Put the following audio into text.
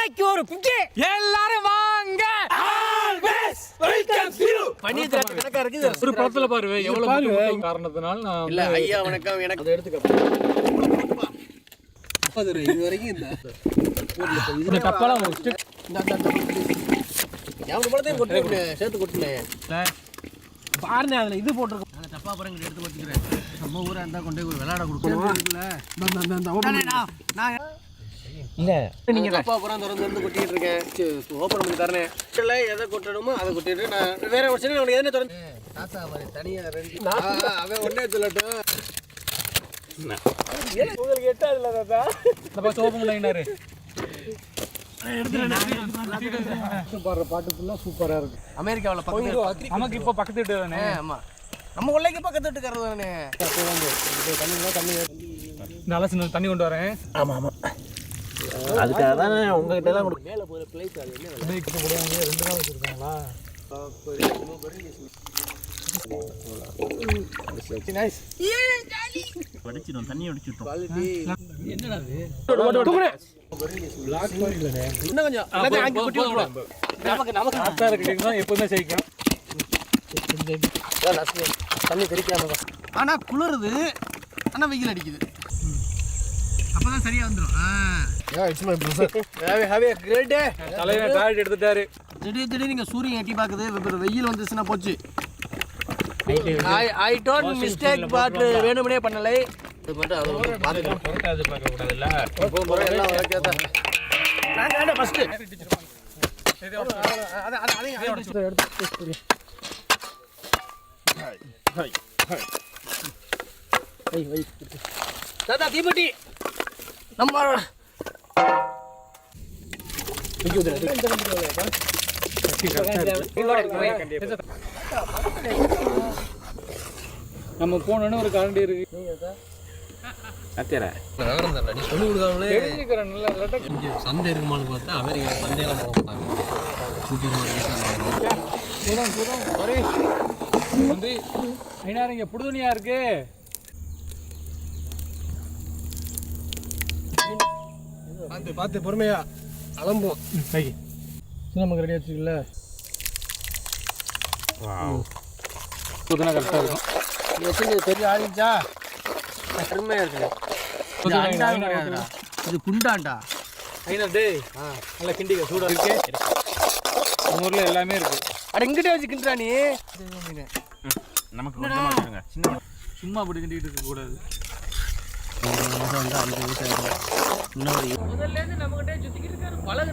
ஒரு குட்டி எல்லாரும் வாங்க கணக்கா இருக்கு ஒரு படத்துல பாரு எவ்வளவு காரணத்தினால நான் இல்ல ஐயா வணக்கம் எனக்கு அதை எடுத்துக்க இது வரைக்கும் இந்த டப்பாலாம் சேர்த்து கொட்டுல பாருங்க அதுல இது போட்டிருக்கோம் டப்பா பரங்க எடுத்து வச்சுக்கிறேன் நம்ம ஊரா இருந்தா கொண்டு போய் விளையாட கொடுக்கணும் இல்ல நீங்க டப்பா பரம் திறந்து கொட்டிட்டு இருக்கேன் ஓபன் பண்ணி தரேன் இல்ல எதை கொட்டணுமோ அதை கொட்டிட்டு நான் வேற ஒரு சின்ன உனக்கு எதுனே திறந்து தாத்தா மாதிரி தனியா ரெண்டு அவன் ஒண்ணே சொல்லட்டும் உங்களுக்கு எட்டாதுல தாத்தா இந்த பஸ் ஓபன் பண்ணினாரு பாட்டு ஃபுல்லா சூப்பரா இருக்கு அமெரிக்காவில் பக்கத்து நமக்கு இப்போ பக்கத்து வீட்டு தானே ஆமா நம்ம உள்ளேக்கு பக்கத்து வீட்டுக்காரர் தானே தண்ணி நல்லா சின்ன தண்ணி கொண்டு வரேன் ஆமா ஆமா அதுக்காக தான் உங்ககிட்ட தான் மேலே போகிற பிளேஸ் அது என்ன 2 நாள் வச்சிருக்காங்களா வடிச்சிடும் தண்ணி வடிச்சிட்டோம் என்னடா இது இன்னும் கொஞ்சம் நமக்கு ஆத்தா இருக்குன்னா எப்பவுமே ஜெயிக்கும் தண்ணி தெரிக்காம ஆனா குளிருது ஆனா வெயில் அடிக்குது அப்பதான் சரியா வந்துடும் தலைவர் டாய்லெட் எடுத்துட்டாரு திடீர் நீங்க சூரியன் எட்டி பாக்குது வெயில் வந்துச்சுன்னா போச்சு ஐ டோன்ட் மிஸ்டேக் பட் வேணும்னே பண்ணலை இது மட்டும் அது பாத்துக்கலாம் அது பார்க்க கூடாதுல்ல எல்லாம் வளர்க்கதா நான் ஃபர்ஸ்ட் தாத்தா தீபட்டி நம்ம நம்ம போனோன்னு ஒரு கரண்டி இருக்கு சந்தை இருக்குமான்னு பார்த்தா அமெரிக்கா சந்தையெல்லாம் போக மாட்டாங்க சூப்பர் மார்க்கெட் வந்து ஐநாயிரம் புடுதுணியா இருக்கு பார்த்து பொறுமையா அலம்போம் நமக்கு ரெடி வச்சுக்கல புதுனா கரெக்டாக இருக்கும் பெரிய ஆடிச்சா பெருமையா இருக்கு இது குண்டாண்டா டேய் நல்லா கிண்டிக்க சூடாக இருக்கு நம்ம ஊரில் எல்லாமே இருக்கு அட இங்கிட்டே வச்சு கிண்டுறா நீ நமக்கு சும்மா அப்படி கிண்டிக்கிட்டு இருக்கக்கூடாது முதல்ல இருந்து நம்ம கிட்டே சுத்திக்கிட்டு இருக்காரு பழகு